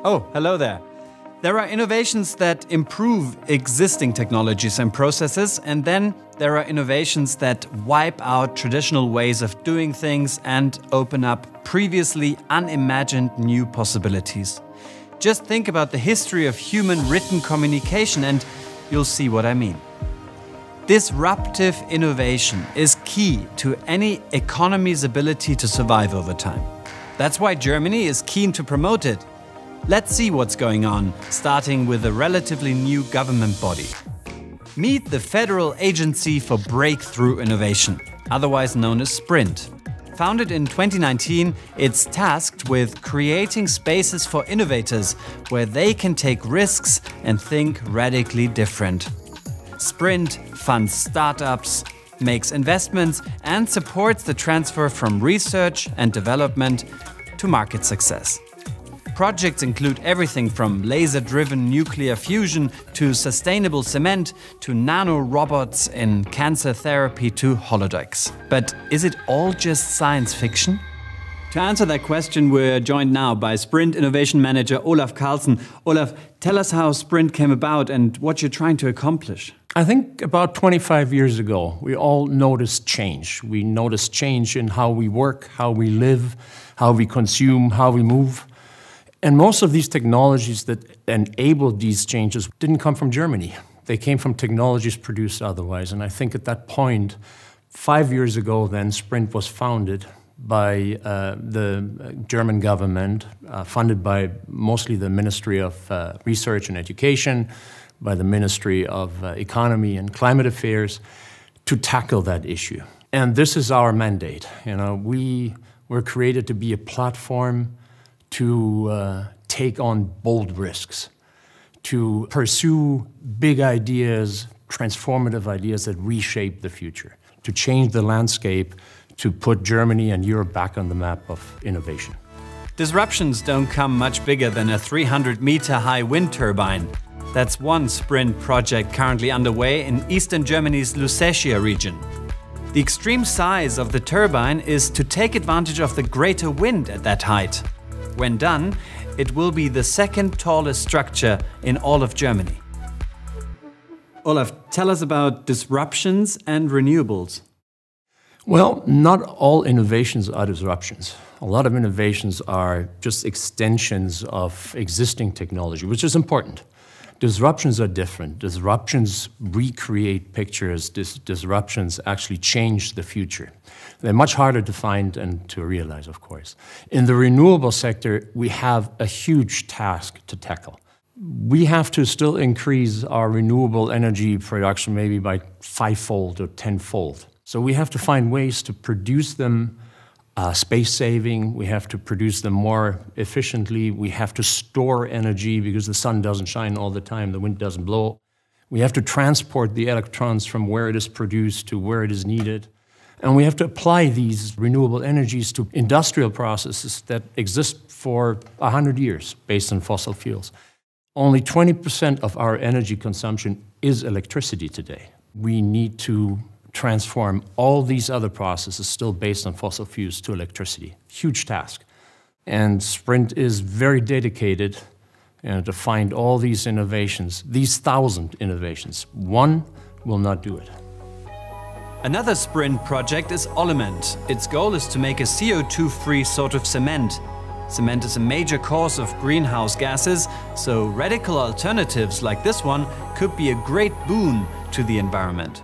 Oh, hello there. There are innovations that improve existing technologies and processes, and then there are innovations that wipe out traditional ways of doing things and open up previously unimagined new possibilities. Just think about the history of human written communication and you'll see what I mean. Disruptive innovation is key to any economy's ability to survive over time. That's why Germany is keen to promote it. Let's see what's going on, starting with a relatively new government body. Meet the Federal Agency for Breakthrough Innovation, otherwise known as SPRINT. Founded in 2019, it's tasked with creating spaces for innovators where they can take risks and think radically different. SPRINT funds startups, makes investments, and supports the transfer from research and development to market success. Projects include everything from laser-driven nuclear fusion to sustainable cement to nano-robots in cancer therapy to holodecks. But is it all just science fiction? To answer that question, we're joined now by SPRINT Innovation Manager Olaf Carlsen. Olaf, tell us how SPRINT came about and what you're trying to accomplish. I think about 25 years ago, we all noticed change. We noticed change in how we work, how we live, how we consume, how we move. And most of these technologies that enabled these changes didn't come from Germany. They came from technologies produced otherwise. And I think at that point, 5 years ago then, SPRINT was founded by the German government, funded by mostly the Ministry of Research and Education, by the Ministry of Economy and Climate Affairs, to tackle that issue. And this is our mandate. We were created to be a platform to take on bold risks, to pursue big ideas, transformative ideas that reshape the future, to change the landscape, to put Germany and Europe back on the map of innovation. Disruptions don't come much bigger than a 300-meter-high wind turbine. That's one SPRINT project currently underway in eastern Germany's Lusatia region. The extreme size of the turbine is to take advantage of the greater wind at that height. When done, it will be the second tallest structure in all of Germany. Olaf, tell us about disruptions and renewables. Well, not all innovations are disruptions. A lot of innovations are just extensions of existing technology, which is important. Disruptions are different. Disruptions recreate pictures. Disruptions actually change the future. They're much harder to find and to realize, of course. In the renewable sector, we have a huge task to tackle. We have to still increase our renewable energy production maybe by 5-fold or 10-fold. So we have to find ways to produce them space-saving. We have to produce them more efficiently. We have to store energy because the sun doesn't shine all the time, the wind doesn't blow. We have to transport the electrons from where it is produced to where it is needed. And we have to apply these renewable energies to industrial processes that exist for 100 years based on fossil fuels. Only 20% of our energy consumption is electricity today. We need to transform all these other processes still based on fossil fuels to electricity. Huge task. And SPRINT is very dedicated to find all these innovations, these 1,000 innovations. One will not do it. Another SPRINT project is Olement. Its goal is to make a CO2-free sort of cement. Cement is a major cause of greenhouse gases, so radical alternatives like this one could be a great boon to the environment.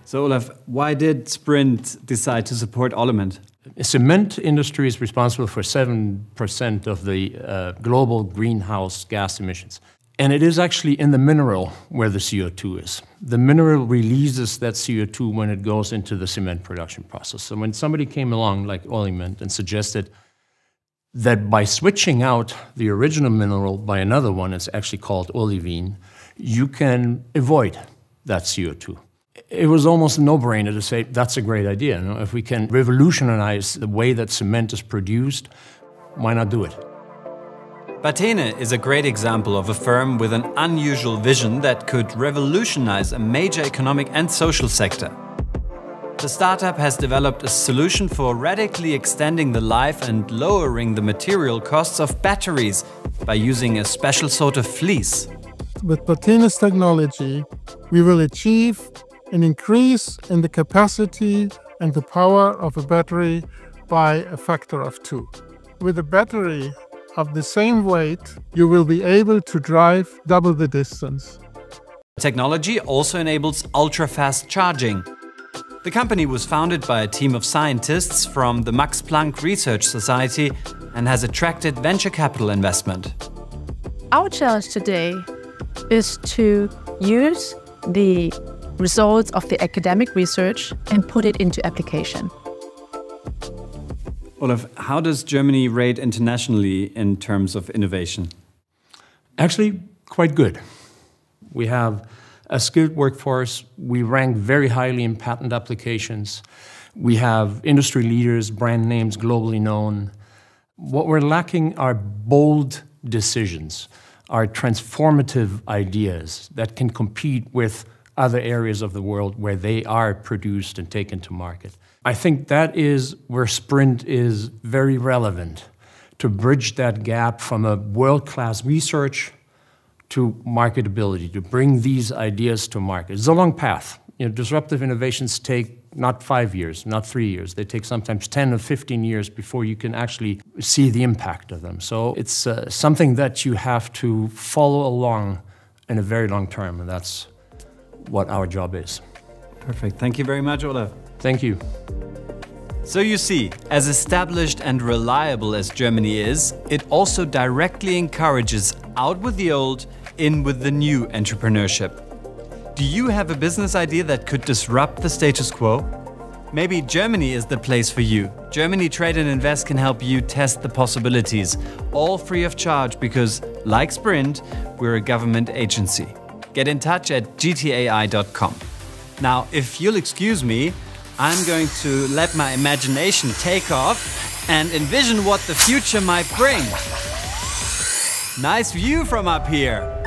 So Olaf, why did SPRINT decide to support Olement? The cement industry is responsible for 7% of the global greenhouse gas emissions. And it is actually in the mineral where the CO2 is. The mineral releases that CO2 when it goes into the cement production process. So when somebody came along like Olement and suggested that by switching out the original mineral by another one, it's actually called olivine, you can avoid that CO2. It was almost a no-brainer to say, that's a great idea. If we can revolutionize the way that cement is produced, why not do it? Batene is a great example of a firm with an unusual vision that could revolutionize a major economic and social sector. The startup has developed a solution for radically extending the life and lowering the material costs of batteries by using a special sort of fleece. With Platinus technology, we will achieve an increase in the capacity and the power of a battery by a factor of 2. With a battery of the same weight, you will be able to drive double the distance. Technology also enables ultra-fast charging. The company was founded by a team of scientists from the Max Planck Research Society and has attracted venture capital investment. Our challenge today is to use the results of the academic research and put it into application. Olaf, how does Germany rate internationally in terms of innovation? Actually, quite good. We have a skilled workforce. We rank very highly in patent applications. We have industry leaders, brand names globally known. What we're lacking are bold decisions, are transformative ideas that can compete with other areas of the world where they are produced and taken to market. I think that is where Sprint is very relevant, to bridge that gap from a world-class research to marketability, to bring these ideas to market. It's a long path. Disruptive innovations take not 5 years, not 3 years. They take sometimes 10 or 15 years before you can actually see the impact of them. So it's something that you have to follow along in a very long term, and that's what our job is. Perfect. Thank you very much, Olaf. Thank you. So you see, as established and reliable as Germany is, it also directly encourages out with the old, in with the new entrepreneurship. Do you have a business idea that could disrupt the status quo? Maybe Germany is the place for you. Germany Trade and Invest can help you test the possibilities, all free of charge because, like Sprint, we're a government agency. Get in touch at gtai.com. Now, if you'll excuse me, I'm going to let my imagination take off and envision what the future might bring. Nice view from up here.